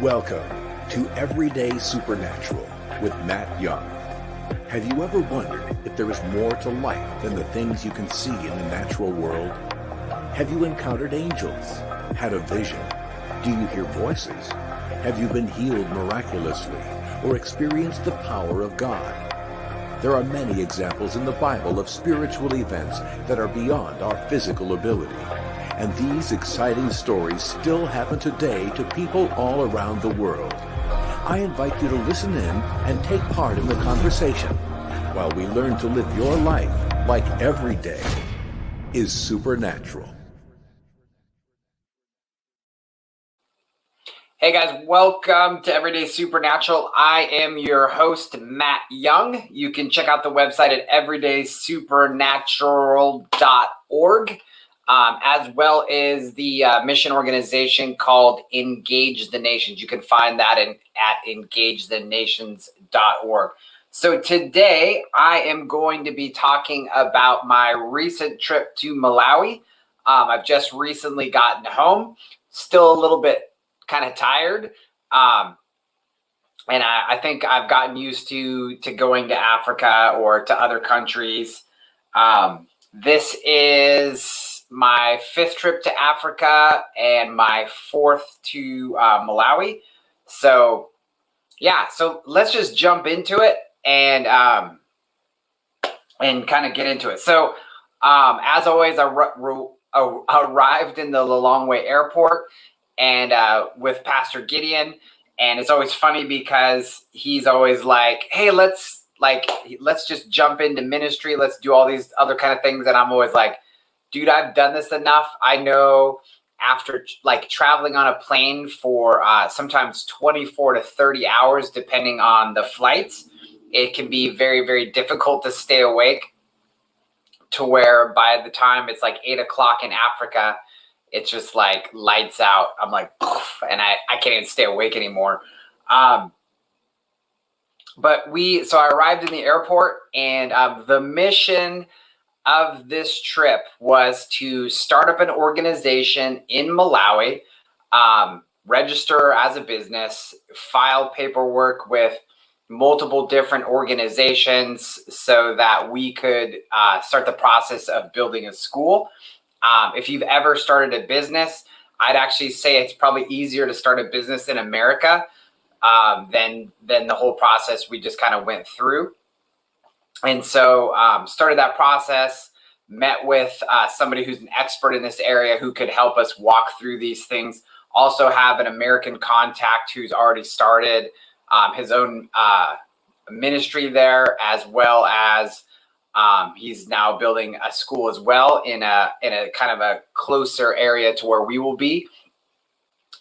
Welcome to Everyday Supernatural with Matt Young. Have you ever wondered if there is more to life than the things you can see in the natural world? Have you encountered angels? Had a vision? Do you hear voices? Have you been healed miraculously or experienced the power of God? There are many examples in the Bible of spiritual events that are beyond our physical ability. And these exciting stories still happen today to people all around the world. I invite you to listen in and take part in the conversation while we learn to live your life like every day is supernatural. Hey guys, welcome to Everyday Supernatural. I am your host, Matt Young. You can check out the website at everydaysupernatural.org. As well as the mission organization called Engage the Nations. You can find that at engagethenations.org. So today I am going to be talking about my recent trip to Malawi. I've just recently gotten home, still a little bit kind of tired. And I think I've gotten used to going to Africa or to other countries. This is my fifth trip to Africa and my fourth to Malawi. So yeah, so let's just jump into it and kind of get into it. So as always, I arrived in the Lilongwe airport and with Pastor Gideon, and it's always funny because he's always like, hey, let's just jump into ministry. Let's do all these other kind of things. And I'm always like, dude, I've done this enough. I know after traveling on a plane for sometimes 24 to 30 hours, depending on the flights, it can be very, very difficult to stay awake, to where by the time it's like 8 o'clock in Africa, it's just like lights out. I'm like, and I can't even stay awake anymore. So I arrived in the airport, and the mission of this trip was to start up an organization in Malawi, register as a business, file paperwork with multiple different organizations so that we could start the process of building a school. If you've ever started a business, I'd actually say it's probably easier to start a business in America than the whole process we just kind of went through. And so started that process, met with somebody who's an expert in this area who could help us walk through these things. Also have an American contact who's already started his own ministry there, as well as he's now building a school as well in a kind of a closer area to where we will be.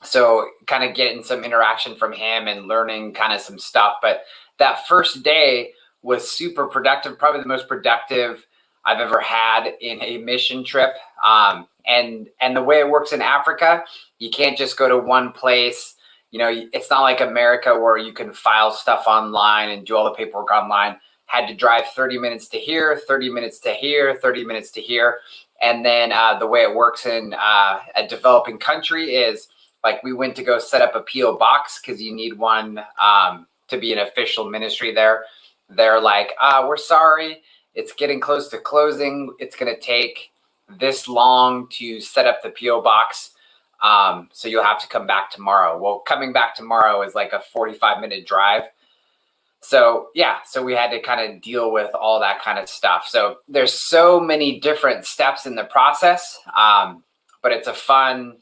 So kind of getting some interaction from him and learning kind of some stuff. But that first day was super productive, probably the most productive I've ever had in a mission trip. And the way it works in Africa, you can't just go to one place. You know, it's not like America where you can file stuff online and do all the paperwork online. Had to drive 30 minutes to here, 30 minutes to here, 30 minutes to here. And then the way it works in a developing country is like we went to go set up a P.O. box because you need one to be an official ministry there. They're like, we're sorry, it's getting close to closing. It's going to take this long to set up the P.O. box. So you'll have to come back tomorrow. Well, coming back tomorrow is like a 45-minute drive. So yeah, so we had to kind of deal with all that kind of stuff. So there's so many different steps in the process, but it's a fun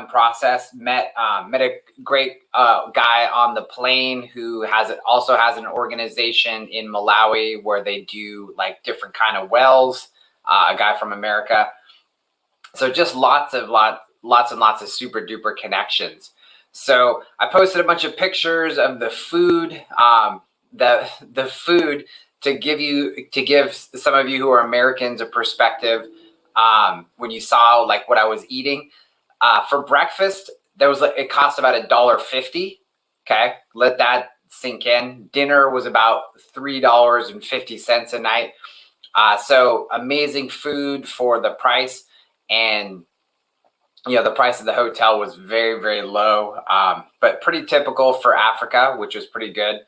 process. Met a great guy on the plane who also has an organization in Malawi where they do like different kind of wells. A guy from America. So just lots and lots of super duper connections. So I posted a bunch of pictures of the food, the food to give some of you who are Americans a perspective. When you saw like what I was eating for breakfast, it cost about $1.50. Okay, let that sink in. Dinner was about $3.50 a night. So amazing food for the price. And the price of the hotel was very, very low, but pretty typical for Africa, which was pretty good.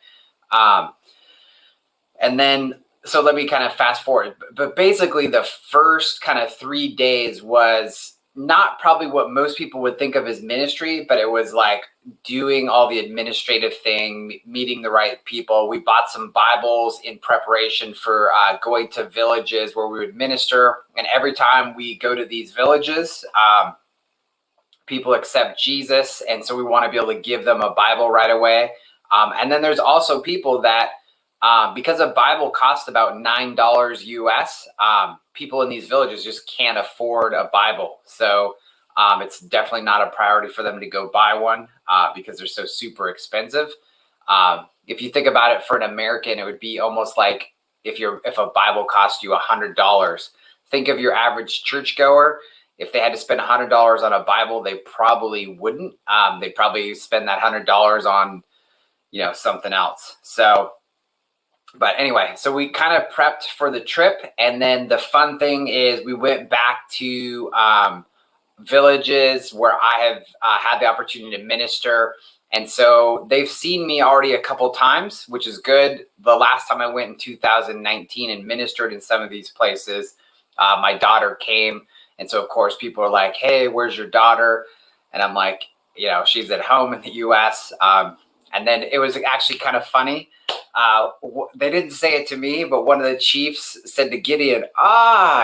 And then, so let me kind of fast forward. But basically, the first kind of 3 days was not probably what most people would think of as ministry, but it was like doing all the administrative thing, meeting the right people. We bought some Bibles in preparation for going to villages where we would minister. And every time we go to these villages, people accept Jesus. And so we want to be able to give them a Bible right away. And then there's also people that, because a Bible costs about $9 US, people in these villages just can't afford a Bible. So it's definitely not a priority for them to go buy one because they're so super expensive. If you think about it, for an American, it would be almost like if a Bible cost you $100. Think of your average churchgoer. If they had to spend $100 on a Bible, they probably wouldn't. They'd probably spend that $100 on, something else. So, but anyway, so we kind of prepped for the trip. And then the fun thing is we went back to villages where I have had the opportunity to minister. And so they've seen me already a couple times, which is good. The last time I went in 2019 and ministered in some of these places, my daughter came. And so, of course, people are like, hey, where's your daughter? And I'm like, she's at home in the US. And then it was actually kind of funny. They didn't say it to me, but one of the chiefs said to Gideon,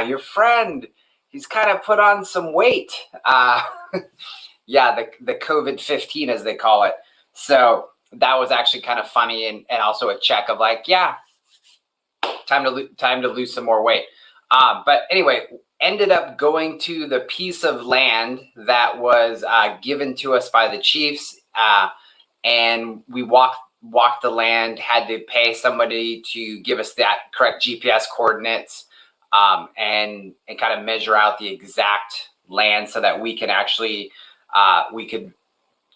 your friend, he's kind of put on some weight. Yeah, the COVID-15, as they call it. So that was actually kind of funny, and also a check of like, yeah, time to lose some more weight. But anyway, ended up going to the piece of land that was given to us by the chiefs, and we walked the land, had to pay somebody to give us that correct GPS coordinates, and kind of measure out the exact land so that we can actually, we could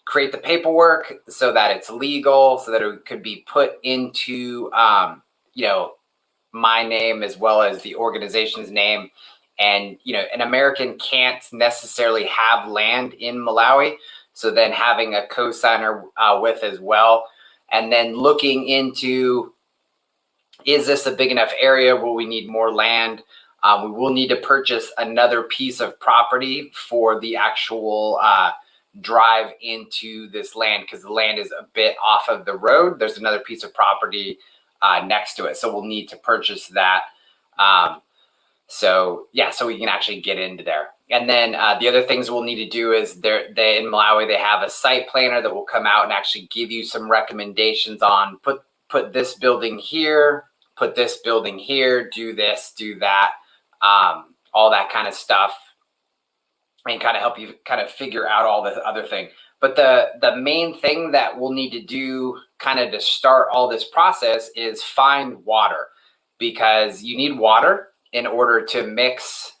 create the paperwork so that it's legal, so that it could be put into, my name as well as the organization's name. And, an American can't necessarily have land in Malawi. So then having a co-signer with as well. And then looking into, is this a big enough area? Will we need more land? We will need to purchase another piece of property for the actual drive into this land, because the land is a bit off of the road. There's another piece of property next to it. So we'll need to purchase that. So we can actually get into there. And then the other things we'll need to do is they in Malawi, they have a site planner that will come out and actually give you some recommendations on put this building here, put this building here, do this, do that, all that kind of stuff, and kind of help you kind of figure out all the other thing. But the main thing that we'll need to do kind of to start all this process is find water, because you need water in order to mix,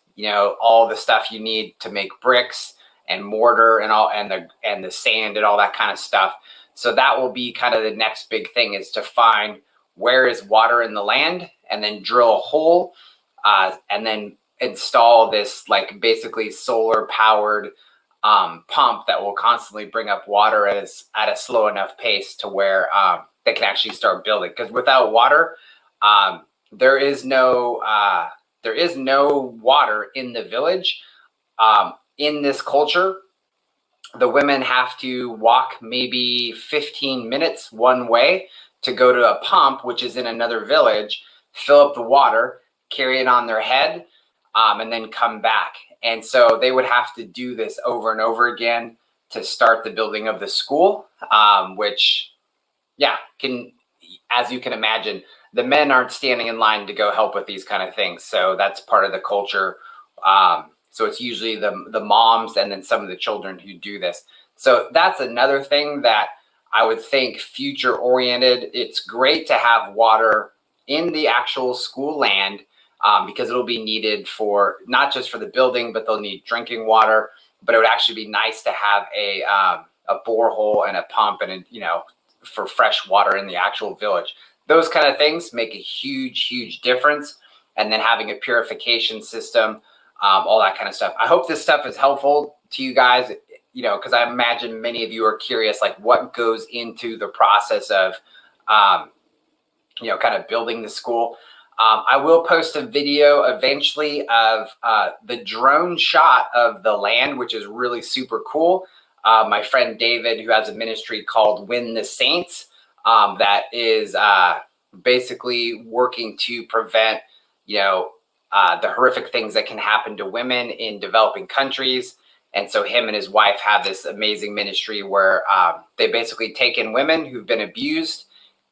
all the stuff you need to make bricks and mortar and all, and the sand and all that kind of stuff. So that will be kind of the next big thing, is to find where is water in the land, and then drill a hole, and then install this like basically solar powered pump that will constantly bring up water at a slow enough pace to where they can actually start building. Because without water, there is no water in the village. In this culture, the women have to walk maybe 15 minutes one way to go to a pump, which is in another village, fill up the water, carry it on their head, and then come back. And so they would have to do this over and over again to start the building of the school, which, as you can imagine, the men aren't standing in line to go help with these kind of things. So that's part of the culture. So it's usually the moms and then some of the children who do this. So that's another thing that I would think future oriented. It's great to have water in the actual school land, because it'll be needed for not just for the building, but they'll need drinking water. But it would actually be nice to have a borehole and a pump and for fresh water in the actual village. Those kind of things make a huge, huge difference. And then having a purification system, all that kind of stuff. I hope this stuff is helpful to you guys, because I imagine many of you are curious, like what goes into the process of, kind of building the school. I will post a video eventually of the drone shot of the land, which is really super cool. My friend David, who has a ministry called Win the Saints, that is basically working to prevent, the horrific things that can happen to women in developing countries. And so him and his wife have this amazing ministry where they basically take in women who've been abused,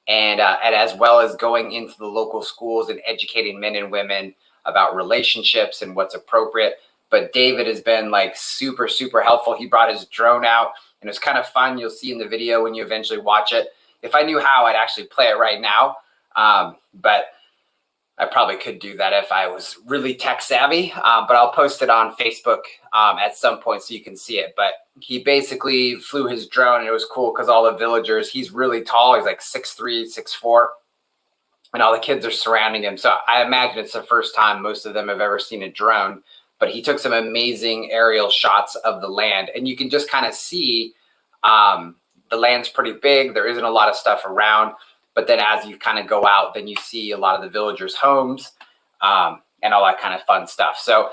and as well as going into the local schools and educating men and women about relationships and what's appropriate. But David has been like super, super helpful. He brought his drone out, and it's kind of fun. You'll see in the video when you eventually watch it. If I knew how, I'd actually play it right now. But I probably could do that if I was really tech savvy, but I'll post it on Facebook at some point so you can see it. But he basically flew his drone, and it was cool because all the villagers, he's really tall. He's like 6'3", 6'4", and all the kids are surrounding him. So I imagine it's the first time most of them have ever seen a drone, but he took some amazing aerial shots of the land, and you can just kind of see the land's pretty big. There isn't a lot of stuff around. But then as you kind of go out, then you see a lot of the villagers' homes and all that kind of fun stuff. So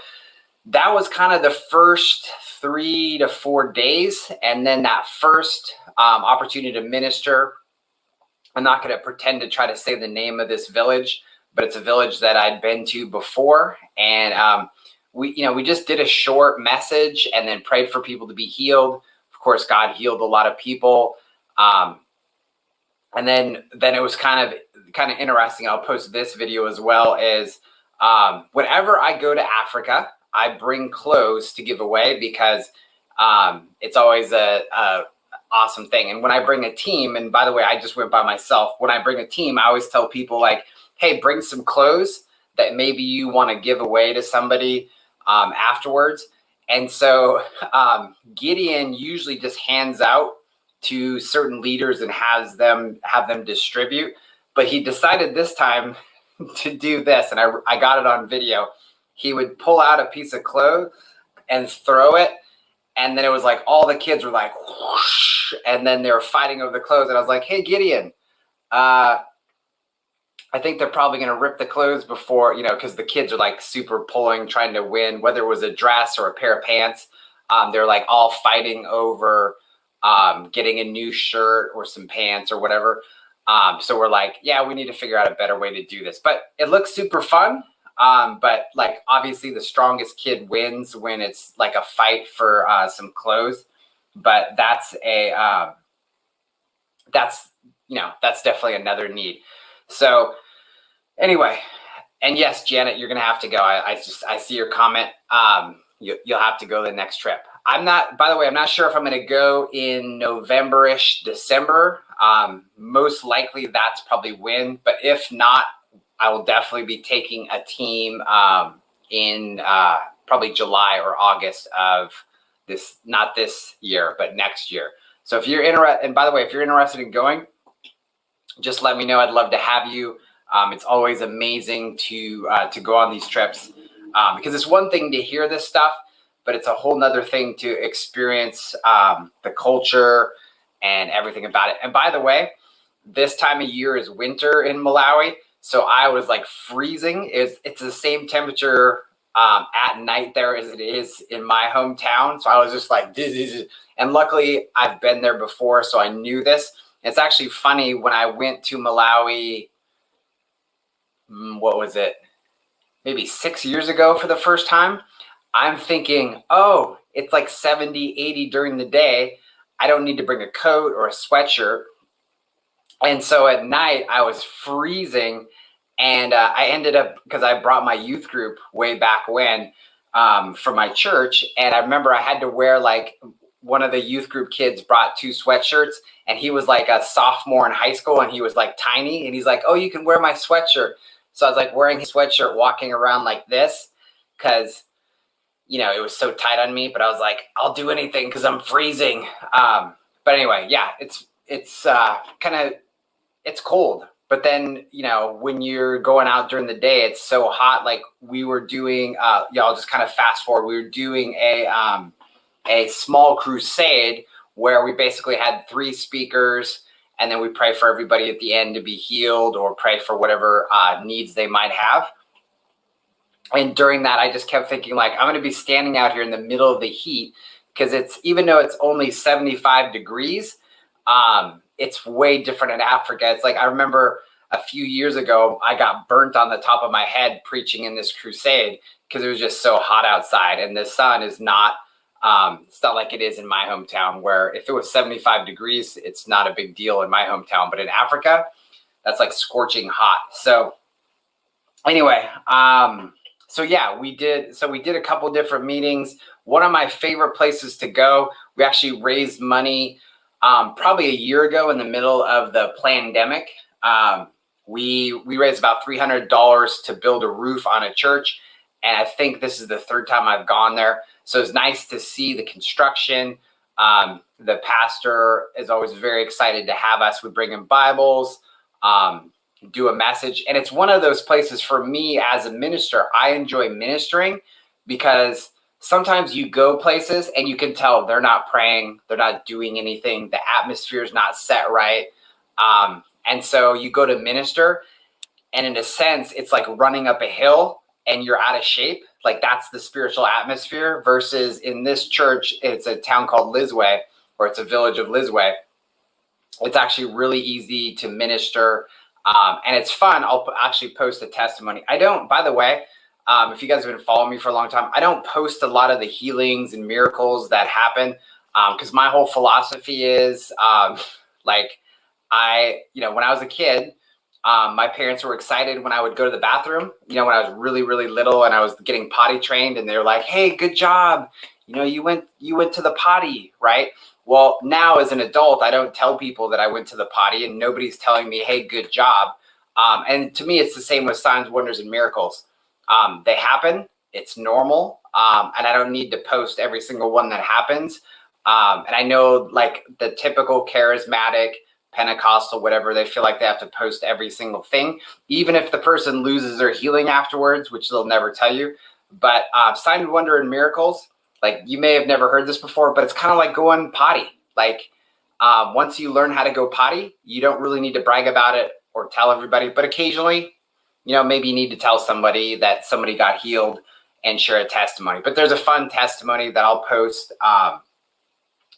that was kind of the first 3 to 4 days. And then that first opportunity to minister, I'm not going to pretend to try to say the name of this village, but it's a village that I'd been to before. And we just did a short message and then prayed for people to be healed. Of course, God healed a lot of people. And then it was kind of interesting. I'll post this video as well. Is whenever I go to Africa, I bring clothes to give away because it's always a awesome thing. And when I bring a team, and by the way, I just went by myself. When I bring a team, I always tell people like, hey, bring some clothes that maybe you want to give away to somebody afterwards. And so Gideon usually just hands out to certain leaders and have them distribute. But he decided this time to do this, and I got it on video. He would pull out a piece of cloth and throw it, and then it was like all the kids were like, whoosh, and then they were fighting over the clothes. And I was like, hey, Gideon, I think they're probably going to rip the clothes before, because the kids are like super pulling, trying to win, whether it was a dress or a pair of pants. They're like all fighting over getting a new shirt or some pants or whatever. So we're like, yeah, we need to figure out a better way to do this. But it looks super fun. But like, obviously the strongest kid wins when it's like a fight for some clothes. But that's definitely another need. So anyway, and yes, Janet, you're going to have to go. I see your comment. You'll have to go the next trip. By the way, I'm not sure if I'm going to go in November-ish, December. Most likely that's probably when, but if not, I will definitely be taking a team in probably July or August of this, not this year, but next year. So if you're interested, and by the way, if you're interested in going, just let me know. I'd love to have you. It's always amazing to go on these trips because it's one thing to hear this stuff, but it's a whole nother thing to experience the culture and everything about it. And by the way, this time of year is winter in Malawi. So I was like freezing. It's the same temperature at night there as it is in my hometown. So I was just like, and luckily I've been there before, so I knew this. It's actually funny, when I went to Malawi, what was it? Maybe 6 years ago for the first time. I'm thinking, oh, it's like 70, 80 during the day. I don't need to bring a coat or a sweatshirt. And so at night I was freezing, and I ended up, because I brought my youth group way back when for my church. And I remember I had to wear, like, one of the youth group kids brought 2 sweatshirts, and he was like a sophomore in high school, and he was like tiny, and he's like, oh, you can wear my sweatshirt. So I was like wearing his sweatshirt, walking around like this, because it was so tight on me, but I was like, I'll do anything because I'm freezing. But anyway, yeah, it's cold. But then, when you're going out during the day, it's so hot. Like we were doing, y'all just kind of fast forward. We were doing a small crusade where we basically had 3 speakers, and then we pray for everybody at the end to be healed or pray for whatever needs they might have. And during that, I just kept thinking, like, I'm going to be standing out here in the middle of the heat, because it's, even though it's only 75 degrees, it's way different in Africa. It's like, I remember a few years ago, I got burnt on the top of my head preaching in this crusade because it was just so hot outside, and the sun is not, it's not like it is in my hometown, where if it was 75 degrees, it's not a big deal in my hometown, but in Africa, that's like scorching hot. So anyway, so yeah, we did a couple different meetings. One of my favorite places to go, we actually raised money probably a year ago in the middle of the pandemic. We raised about $300 to build a roof on a church. And I think this is the 3rd time I've gone there. So it's nice to see the construction. The pastor is always very excited to have us. We bring in Bibles, do a message. And it's one of those places for me as a minister, I enjoy ministering, because sometimes you go places and you can tell they're not praying, they're not doing anything, the atmosphere is not set right. And so you go to minister, and in a sense, it's like running up a hill and you're out of shape. Like, that's the spiritual atmosphere, versus in this church, it's a town called Lisway, or it's a village of Lisway. It's actually really easy to minister. And it's fun. I'll actually post a testimony. I don't, by the way, if you guys have been following me for a long time, I don't post a lot of the healings and miracles that happen, because my whole philosophy is like, when I was a kid, my parents were excited when I would go to the bathroom, when I was really, really little and I was getting potty trained, and they were like, hey, good job. You went to the potty, right? Well, now as an adult, I don't tell people that I went to the potty, and nobody's telling me, hey, good job. And to me, it's the same with signs, wonders, and miracles. They happen. It's normal. And I don't need to post every single one that happens. And I know, like, the typical charismatic, Pentecostal, whatever, they feel like they have to post every single thing, even if the person loses their healing afterwards, which they'll never tell you. But sign, wonder, and miracles, like, you may have never heard this before, but it's kind of like going potty. Like, once you learn how to go potty, you don't really need to brag about it or tell everybody, but occasionally, maybe you need to tell somebody that somebody got healed and share a testimony. But there's a fun testimony that I'll post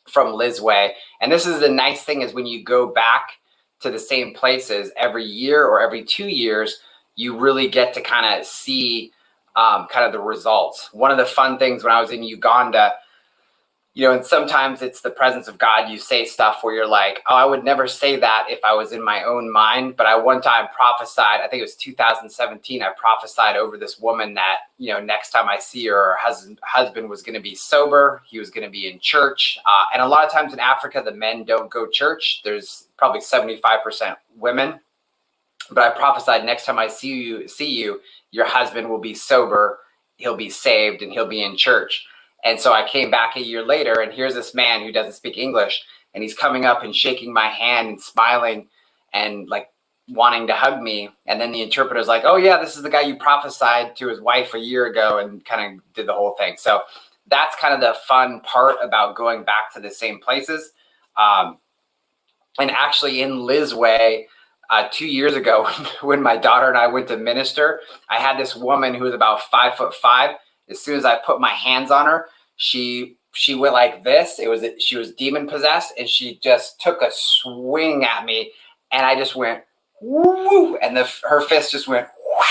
from Lisway. And this is the nice thing, is when you go back to the same places every year or every 2 years, you really get to kind of see kind of the results. One of the fun things when I was in Uganda, and sometimes it's the presence of God. You say stuff where you're like, oh, I would never say that if I was in my own mind. But I one time prophesied, I think it was 2017, I prophesied over this woman that, next time I see her husband was going to be sober. He was going to be in church. And a lot of times in Africa, the men don't go church. There's probably 75% women. But I prophesied, next time I see you, your husband will be sober, he'll be saved, and he'll be in church. And so I came back a year later, and here's this man who doesn't speak English, and he's coming up and shaking my hand and smiling and like wanting to hug me. And then the interpreter's like, oh yeah, this is the guy you prophesied to his wife a year ago, and kind of did the whole thing. So that's kind of the fun part about going back to the same places. And actually in Lisway, 2 years ago, when my daughter and I went to minister, I had this woman who was about 5'5". As soon as I put my hands on her, she went like this. She was demon possessed, and she just took a swing at me, and I just went woo, and her fist just went whoo.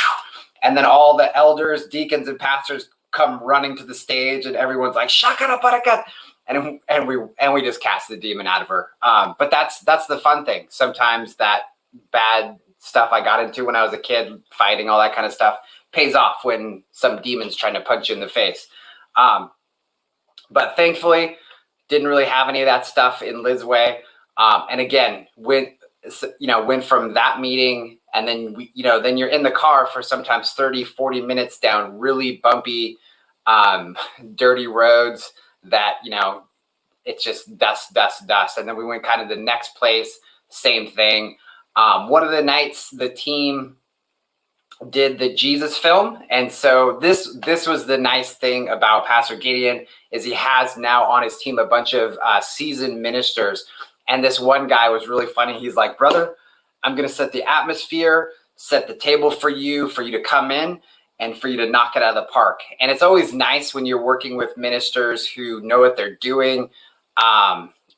And then all the elders, deacons, and pastors come running to the stage, and everyone's like shakara baraka, and we just cast the demon out of her. But that's the fun thing. Sometimes that bad stuff I got into when I was a kid, fighting, all that kind of stuff, pays off when some demon's trying to punch you in the face. But thankfully, didn't really have any of that stuff in Lisway. And again, went from that meeting, and then then you're in the car for sometimes 30, 40 minutes down really bumpy, dirty roads that, it's just dust. And then we went kind of the next place, same thing. One of the nights, the team did the Jesus film. And so this was the nice thing about Pastor Gideon, is he has now on his team a bunch of seasoned ministers. And this one guy was really funny. He's like, brother, I'm going to set the atmosphere, set the table for you to come in and for you to knock it out of the park. And it's always nice when you're working with ministers who know what they're doing.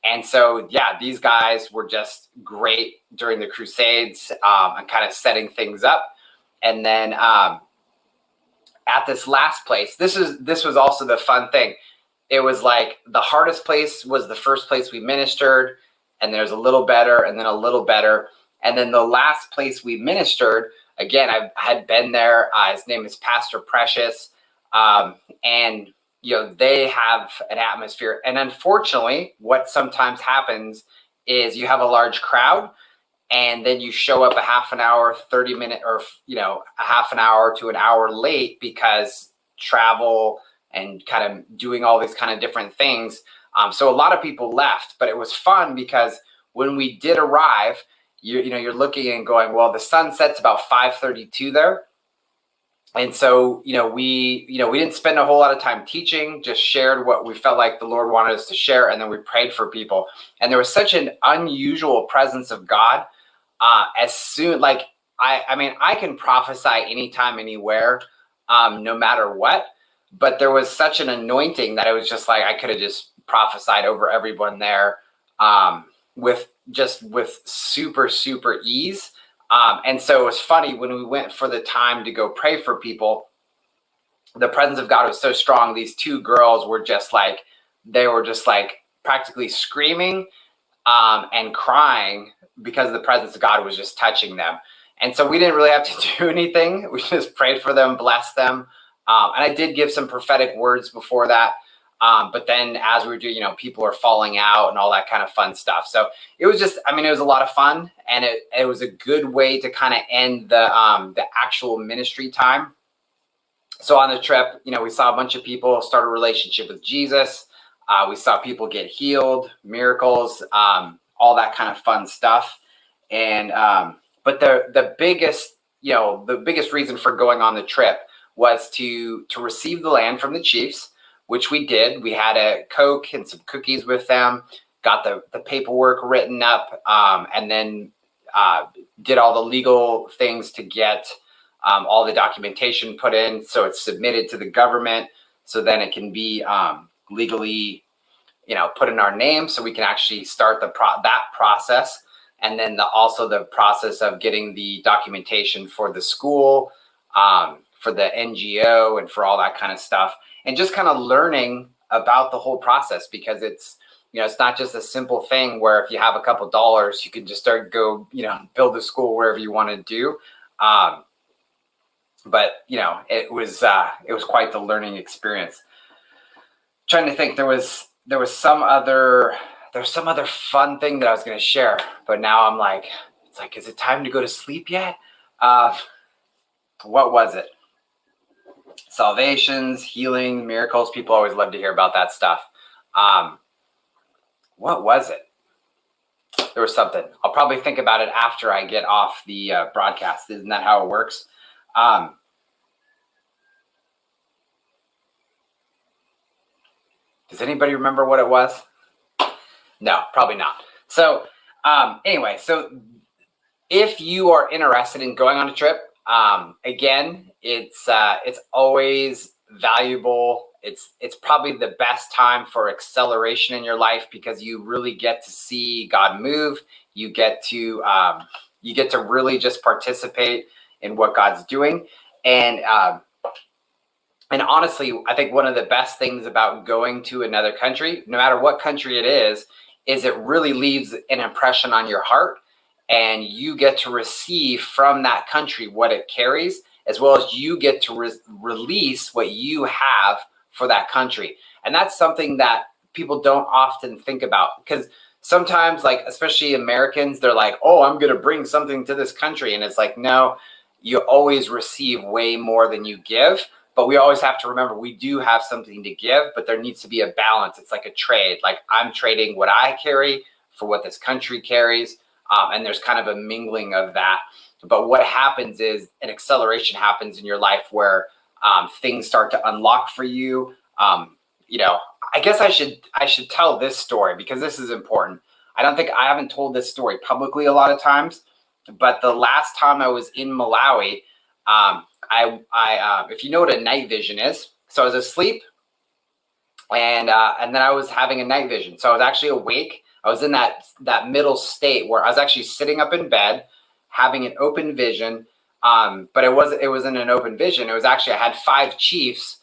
And so, yeah, these guys were just great during the Crusades and kind of setting things up. And then at this last place, this was also the fun thing. It was like the hardest place was the first place we ministered, and there's a little better, and then a little better. And then the last place we ministered, again, I had been there. His name is Pastor Precious. And, you know, they have an atmosphere. And unfortunately, what sometimes happens is you have a large crowd, and then you show up a half an hour, 30 minute, or, you know, a half an hour to an hour late because travel and kind of doing all these kind of different things. So a lot of people left, but it was fun because when we did arrive, you're looking and going, well, the sun sets about 5:32 there. And so, we didn't spend a whole lot of time teaching, just shared what we felt like the Lord wanted us to share. And then we prayed for people. And there was such an unusual presence of God. As soon, like, I can prophesy anytime, anywhere, no matter what. But there was such an anointing that it was just like I could have just prophesied over everyone there with super, super ease. And so it was funny when we went for the time to go pray for people, the presence of God was so strong. These two girls were just like, practically screaming and crying because the presence of God was just touching them. And so we didn't really have to do anything. We just prayed for them, blessed them. And I did give some prophetic words before that. But then as we were doing, people are falling out and all that kind of fun stuff. So it was just, it was a lot of fun, and it was a good way to kind of end the actual ministry time. So on the trip, we saw a bunch of people start a relationship with Jesus. We saw people get healed, miracles, all that kind of fun stuff. And, but the biggest reason for going on the trip was to receive the land from the chiefs, which we did. We had a Coke and some cookies with them, got the paperwork written up, and then did all the legal things to get all the documentation put in. So it's submitted to the government. So then it can be legally, put in our name, so we can actually start that process. And then also the process of getting the documentation for the school, for the NGO, and for all that kind of stuff. And just kind of learning about the whole process, because it's not just a simple thing where if you have a couple dollars, you can just build a school wherever you want to do. But it was quite the learning experience. Trying to think, there was some other fun thing that I was going to share, but now I'm like, is it time to go to sleep yet? What was it? Salvations, healing, miracles. People always love to hear about that stuff. What was it? There was something. I'll probably think about it after I get off the broadcast. Isn't that how it works? Does anybody remember what it was? No, probably not. So anyway, so if you are interested in going on a trip, again, it's always valuable. It's probably the best time for acceleration in your life, because you really get to see God move. You get to really just participate in what God's doing. And honestly, I think one of the best things about going to another country, no matter what country it is it really leaves an impression on your heart. And you get to receive from that country what it carries, as well as you get to release what you have for that country. And that's something that people don't often think about, because sometimes, like, especially Americans, they're like, oh, I'm going to bring something to this country. And it's like, no, you always receive way more than you give. But we always have to remember, we do have something to give, but there needs to be a balance. It's like a trade. Like, I'm trading what I carry for what this country carries. And there's kind of a mingling of that. But what happens is an acceleration happens in your life where things start to unlock for you. I guess I should tell this story because this is important. I haven't told this story publicly a lot of times, but the last time I was in Malawi, if you know what a night vision is, so I was asleep, and then I was having a night vision. So I was actually awake. I was in that middle state where I was actually sitting up in bed, having an open vision. But it wasn't an open vision. It was actually, I had 5 chiefs.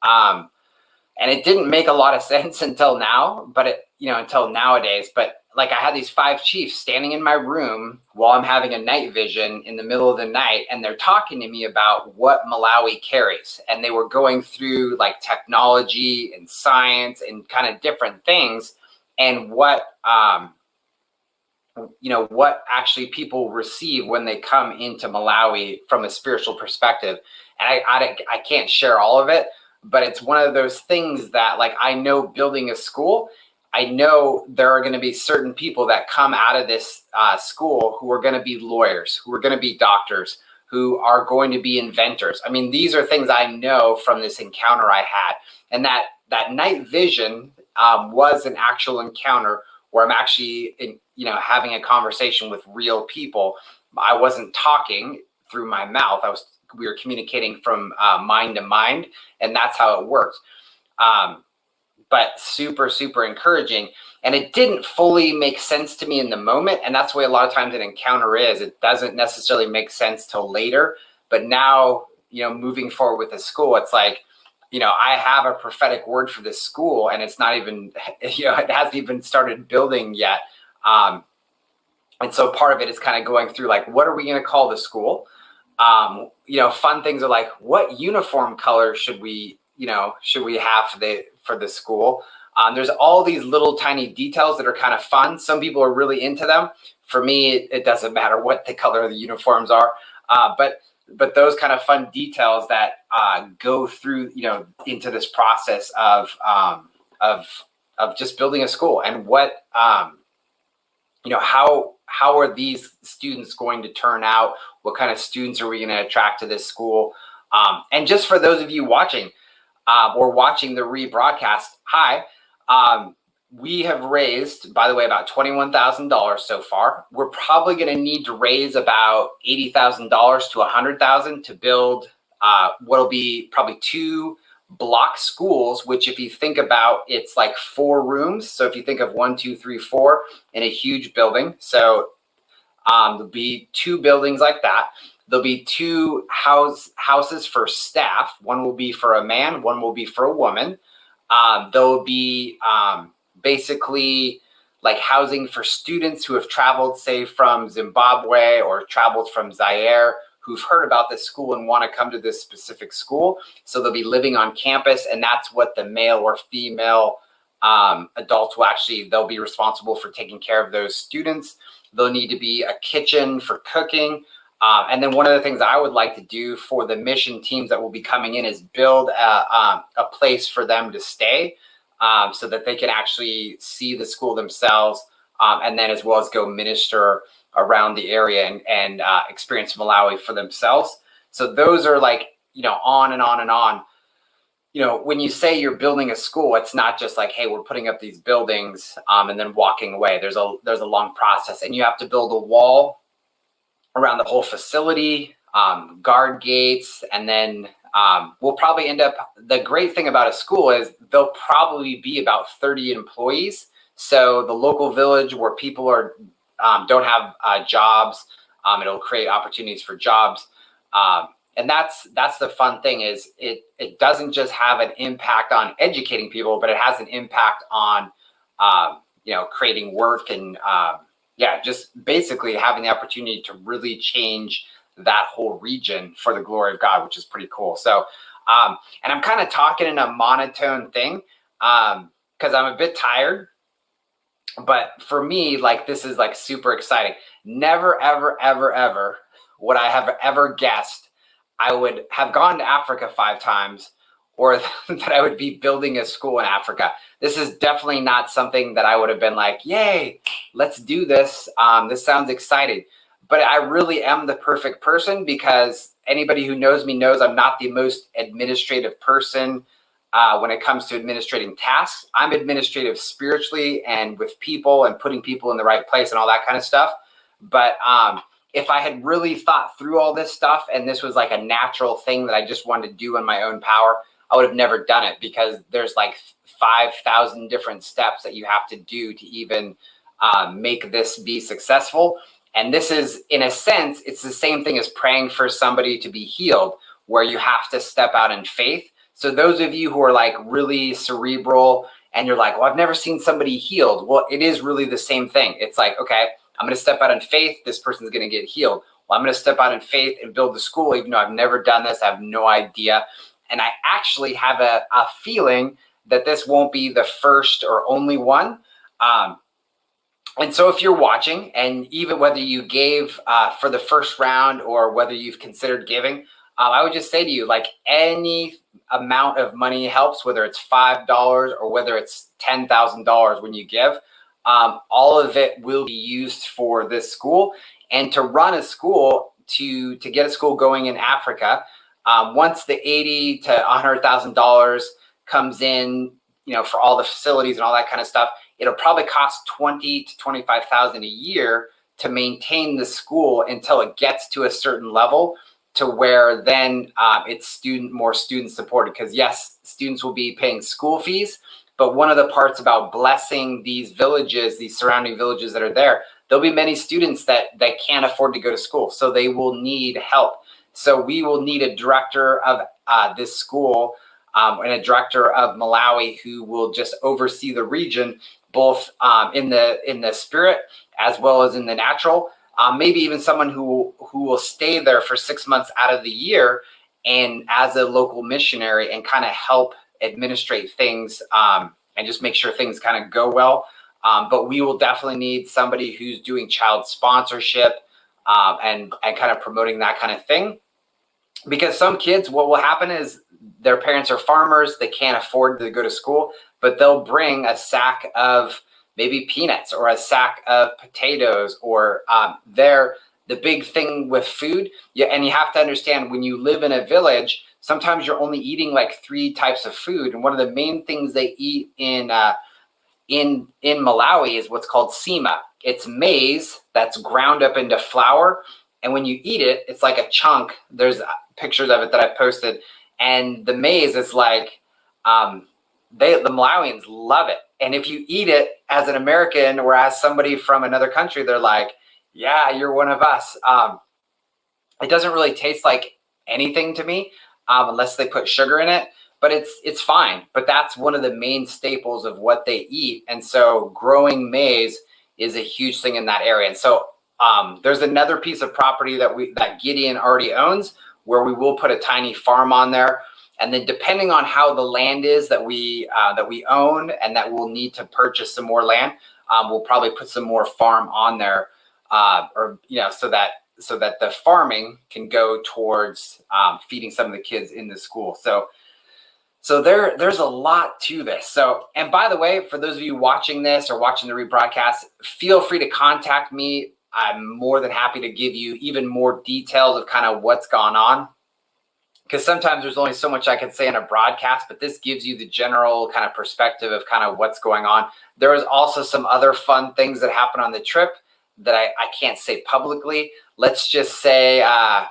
And it didn't make a lot of sense until now, until nowadays. But like, I had these 5 chiefs standing in my room while I'm having a night vision in the middle of the night, and they're talking to me about what Malawi carries. And they were going through like technology and science and kind of different things, and what actually people receive when they come into Malawi from a spiritual perspective. And I can't share all of it, but it's one of those things that, like, I know building a school, I know there are going to be certain people that come out of this school who are going to be lawyers, who are going to be doctors, who are going to be inventors. I mean, these are things I know from this encounter I had. And that night vision was an actual encounter where I'm actually, having a conversation with real people. I wasn't talking through my mouth. We were communicating from mind to mind, and that's how it worked. But super, super encouraging. And it didn't fully make sense to me in the moment. And that's the way a lot of times an encounter is. It doesn't necessarily make sense till later. But now, moving forward with the school, it's like, I have a prophetic word for this school, and it's not even, it hasn't even started building yet. And so part of it is kind of going through, like, what are we going to call the school? Fun things are like, what uniform color should we have for the school? There's all these little tiny details that are kind of fun. Some people are really into them. For me, it doesn't matter what the color of the uniforms are. But those kind of fun details that go through, into this process of just building a school, and what, how are these students going to turn out? What kind of students are we going to attract to this school? And just for those of you watching or watching the rebroadcast, hi. We have raised, by the way, about $21,000 so far. We're probably going to need to raise about $80,000 to $100,000 to build what'll be probably 2 block schools, which, if you think about, it's like 4 rooms. So if you think of 1, 2, 3, 4 in a huge building, so there'll be 2 buildings like that. There'll be 2 houses for staff. One will be for a man, one will be for a woman. There'll be basically like housing for students who have traveled, say, from Zimbabwe or traveled from Zaire, who've heard about this school and want to come to this specific school. So they'll be living on campus, and that's what the male or female adults will actually, they'll be responsible for taking care of those students. There'll need to be a kitchen for cooking. And then one of the things I would like to do for the mission teams that will be coming in is build a place for them to stay, so that they can actually see the school themselves, and then as well as go minister around the area and experience Malawi for themselves. So those are like, on and on and on. When you say you're building a school, it's not just like, hey, we're putting up these buildings and then walking away. There's a long process, and you have to build a wall around the whole facility, guard gates, and then we'll probably end up, the great thing about a school is there'll probably be about 30 employees. So the local village where people are don't have jobs, it'll create opportunities for jobs. And that's the fun thing, is it doesn't just have an impact on educating people, but it has an impact on creating work and just basically having the opportunity to really change that whole region for the glory of God, which is pretty cool. So, and I'm kind of talking in a monotone thing because I'm a bit tired. But for me, like, this is like super exciting. Never, ever, ever, ever would I have ever guessed I would have gone to Africa 5 times, or that I would be building a school in Africa. This is definitely not something that I would have been like, yay, let's do this. This sounds exciting. but I really am the perfect person, because anybody who knows me knows I'm not the most administrative person when it comes to administrating tasks. I'm administrative spiritually and with people and putting people in the right place and all that kind of stuff. But if I had really thought through all this stuff and this was like a natural thing that I just wanted to do in my own power, I would have never done it, because there's like 5,000 different steps that you have to do to even make this be successful. And this is, in a sense, it's the same thing as praying for somebody to be healed, where you have to step out in faith. So those of you who are like really cerebral and you're like, well, I've never seen somebody healed. Well, it is really the same thing. It's like, okay, I'm going to step out in faith. This person's going to get healed. Well, I'm going to step out in faith and build the school, even though I've never done this. I have no idea. And I actually have a feeling that this won't be the first or only one. And so if you're watching, and even whether you gave for the first round or whether you've considered giving, I would just say to you, like, any amount of money helps, whether it's $5 or whether it's $10,000 when you give. All of it will be used for this school, and to run a school, to get a school going in Africa. Once the $80,000 to $100,000 comes in, for all the facilities and all that kind of stuff, it'll probably cost $20,000 to $25,000 a year to maintain the school until it gets to a certain level, to where then it's more student supported. Because yes, students will be paying school fees, but one of the parts about blessing these villages, these surrounding villages that are there, there'll be many students that can't afford to go to school, so they will need help. So we will need a director of this school and a director of Malawi who will just oversee the region, both in the spirit as well as in the natural. Maybe even someone who will stay there for 6 months out of the year, and as a local missionary, and kind of help administrate things and just make sure things kind of go well. But we will definitely need somebody who's doing child sponsorship and kind of promoting that kind of thing. Because some kids, what will happen is their parents are farmers, they can't afford to go to school, but they'll bring a sack of maybe peanuts or a sack of potatoes, or the big thing with food. Yeah, and you have to understand, when you live in a village, sometimes you're only eating like 3 types of food. And one of the main things they eat in Malawi is what's called sima. It's maize that's ground up into flour. And when you eat it, it's like a chunk. There's pictures of it that I posted. And the maize is like, the Malawians love it. And if you eat it as an American or as somebody from another country, they're like, yeah, you're one of us. It doesn't really taste like anything to me unless they put sugar in it, but it's fine. But that's one of the main staples of what they eat. And so growing maize is a huge thing in that area. And so there's another piece of property that Gideon already owns, where we will put a tiny farm on there. And then depending on how the land is that we own and that we'll need to purchase some more land, we'll probably put some more farm on there, so that the farming can go towards feeding some of the kids in the school. So there's a lot to this. So, and by the way, for those of you watching this or watching the rebroadcast, feel free to contact me. I'm more than happy to give you even more details of kind of what's gone on, because sometimes there's only so much I can say in a broadcast, but this gives you the general kind of perspective of kind of what's going on. There was also some other fun things that happened on the trip that I can't say publicly. Let's just say, how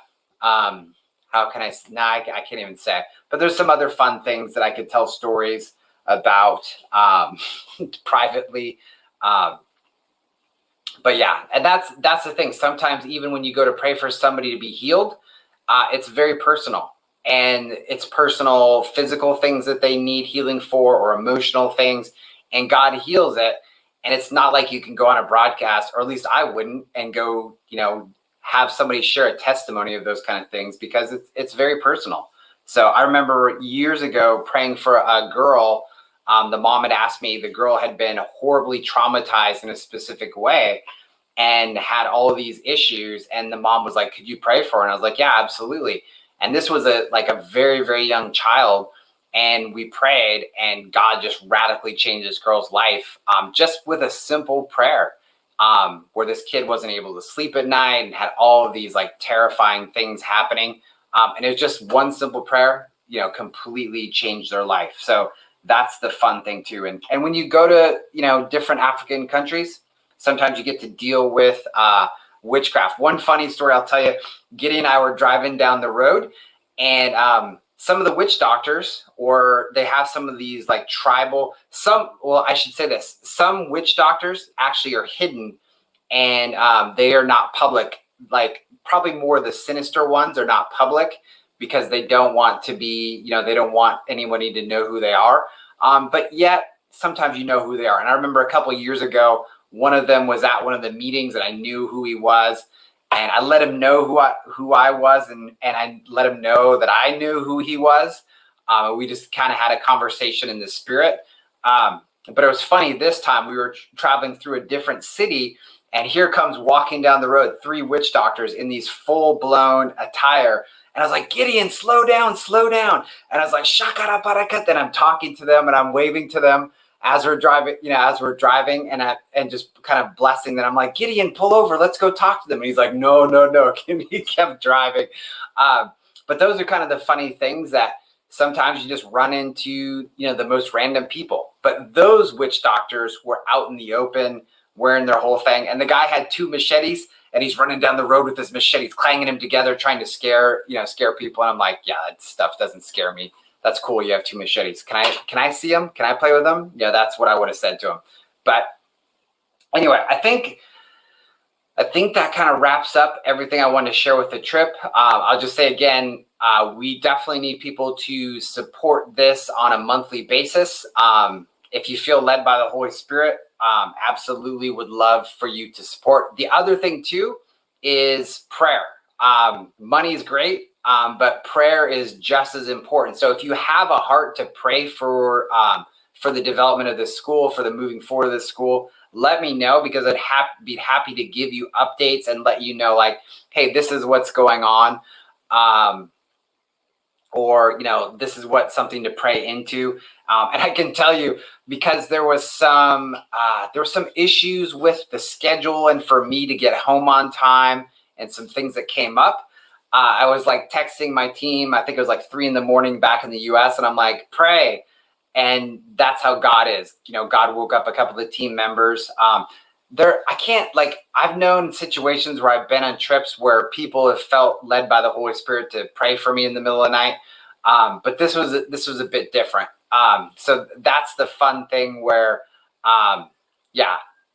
can I can't even say, but there's some other fun things that I could tell stories about privately. But yeah, and that's the thing. Sometimes even when you go to pray for somebody to be healed, it's very personal, and it's personal physical things that they need healing for, or emotional things, and God heals it. And it's not like you can go on a broadcast, or at least I wouldn't, and go, have somebody share a testimony of those kind of things, because it's very personal. So I remember years ago praying for a girl. The mom had asked me, the girl had been horribly traumatized in a specific way and had all of these issues. And the mom was like, could you pray for her? And I was like, yeah, absolutely. And this was a very, very young child. And we prayed, and God just radically changed this girl's life just with a simple prayer. where this kid wasn't able to sleep at night and had all of these like terrifying things happening. And it was just one simple prayer, completely changed their life. So that's the fun thing too. And when you go to, different African countries, sometimes you get to deal with witchcraft. One funny story I'll tell you, Gideon and I were driving down the road, and some of the witch doctors, or they have some of these like tribal, some witch doctors actually are hidden, and they are not public. Like probably more of the sinister ones are not public because they don't want to be, they don't want anybody to know who they are. But yet sometimes you know who they are. And I remember a couple of years ago, one of them was at one of the meetings and I knew who he was. And I let him know who I was, and I let him know that I knew who he was. We just kind of had a conversation in the spirit. But it was funny, this time we were traveling through a different city, and here comes walking down the road 3 witch doctors in these full-blown attire. And I was like, Gideon, slow down, slow down. And I was like, shakara parakat. Then I'm talking to them and I'm waving to them as we're driving, and just kind of blessing them. I'm like, Gideon, pull over, let's go talk to them. And he's like, no. He kept driving. But those are kind of the funny things that sometimes you just run into, the most random people. But those witch doctors were out in the open, wearing their whole thing. And the guy had 2 machetes, and he's running down the road with his machetes, clanging them together, trying to scare people. And I'm like, yeah, that stuff doesn't scare me. That's cool. You have 2 machetes. Can I see them? Can I play with them? Yeah, that's what I would have said to him. But anyway, I think that kind of wraps up everything I wanted to share with the trip. I'll just say again, we definitely need people to support this on a monthly basis. If you feel led by the Holy Spirit, absolutely would love for you to support. The other thing too is prayer. Money is great. But prayer is just as important. So if you have a heart to pray for the development of this school, for the moving forward of this school, let me know, because I'd be happy to give you updates and let you know, like, hey, this is what's going on. Or, this is something to pray into. And I can tell you, because there was some issues with the schedule and for me to get home on time and some things that came up. I was like texting my team. I think it was like 3 a.m. back in the US. And I'm like, pray. And that's how God is. God woke up a couple of team members. I've known situations where I've been on trips where people have felt led by the Holy Spirit to pray for me in the middle of the night. But this was a bit different. So that's the fun thing where, I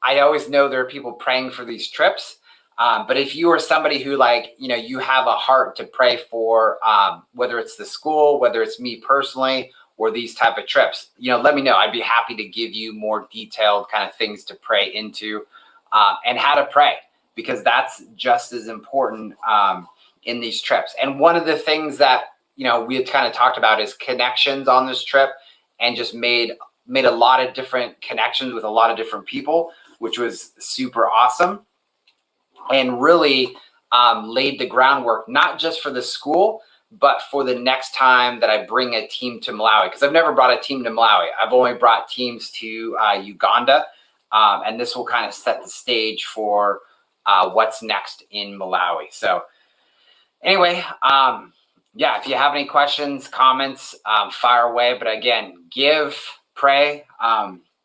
always know there are people praying for these trips. But if you are somebody who you have a heart to pray for, whether it's the school, whether it's me personally, or these type of trips, let me know. I'd be happy to give you more detailed kind of things to pray into, and how to pray, because that's just as important in these trips. And one of the things that, we had kind of talked about is connections on this trip, and just made a lot of different connections with a lot of different people, which was super awesome. And really laid the groundwork, not just for the school, but for the next time that I bring a team to Malawi. Because I've never brought a team to Malawi. I've only brought teams to Uganda. And this will kind of set the stage for what's next in Malawi. So anyway, if you have any questions, comments, fire away. But again, give, pray.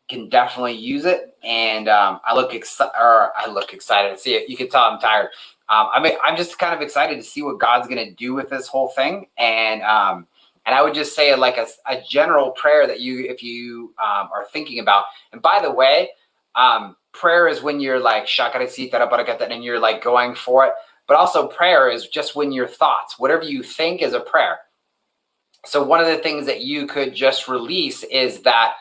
Can definitely use it, and I look excited to see it. You can tell I'm tired. I'm just kind of excited to see what God's going to do with this whole thing, and I would just say like a general prayer that if you are thinking about. And by the way, prayer is when you're like and you're like going for it, but also prayer is just when your thoughts, whatever you think, is a prayer. So one of the things that you could just release is that.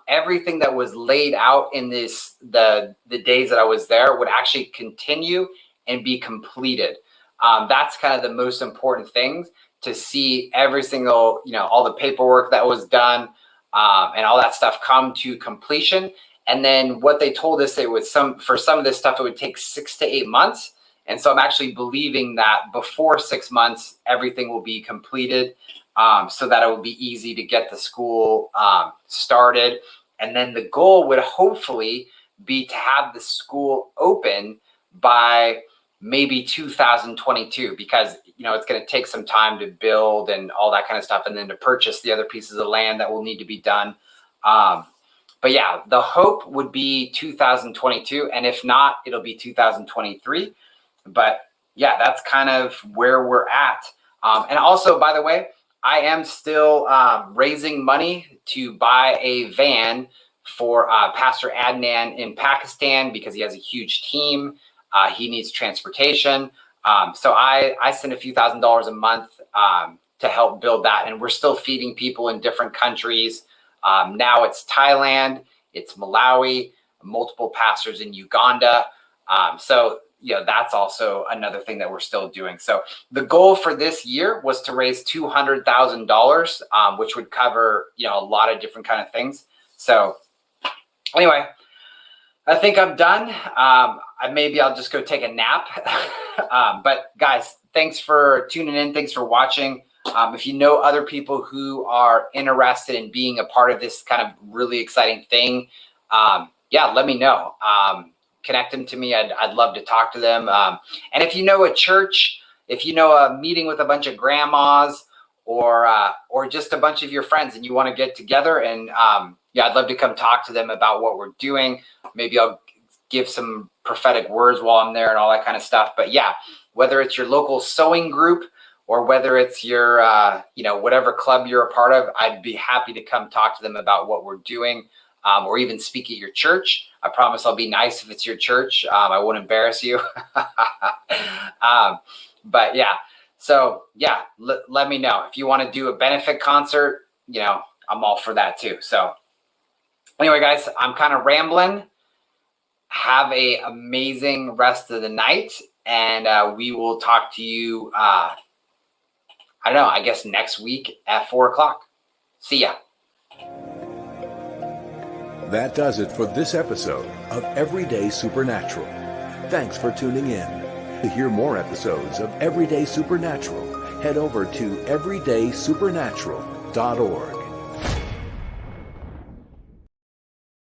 Everything that was laid out in the days that I was there would actually continue and be completed. That's kind of the most important things, to see every single, all the paperwork that was done, and all that stuff come to completion. And then what they told us, for some of this stuff, it would take 6 to 8 months. And so I'm actually believing that before 6 months, everything will be completed. So that it will be easy to get the school started. And then the goal would hopefully be to have the school open by maybe 2022, because it's going to take some time to build and all that kind of stuff, and then to purchase the other pieces of land that will need to be done. But yeah, the hope would be 2022, and if not, it'll be 2023. But yeah, that's kind of where we're at. And also, by the way, I am still raising money to buy a van for Pastor Adnan in Pakistan, because he has a huge team. He needs transportation. So I send a few $1,000s a month to help build that. And we're still feeding people in different countries. Now it's Thailand, it's Malawi, multiple pastors in Uganda. So that's also another thing that we're still doing. So the goal for this year was to raise $200,000, which would cover, a lot of different kind of things. So anyway, I think I'm done. Maybe I'll just go take a nap. But guys, thanks for tuning in. Thanks for watching. If you know other people who are interested in being a part of this kind of really exciting thing, let me know. Connect them to me. I'd love to talk to them. And if you know a church, if you know a meeting with a bunch of grandmas, or just a bunch of your friends, and you want to get together, and I'd love to come talk to them about what we're doing. Maybe I'll give some prophetic words while I'm there and all that kind of stuff. But yeah, whether it's your local sewing group, or whether it's your, whatever club you're a part of, I'd be happy to come talk to them about what we're doing, or even speak at your church. I promise I'll be nice if it's your church. I won't embarrass you. But yeah, so yeah, let me know. If you want to do a benefit concert, I'm all for that too. So anyway, guys, I'm kind of rambling. Have a amazing rest of the night, and we will talk to you, I don't know, I guess next week at 4:00. See ya. That does it for this episode of Everyday Supernatural. Thanks for tuning in. To hear more episodes of Everyday Supernatural, head over to everydaysupernatural.org.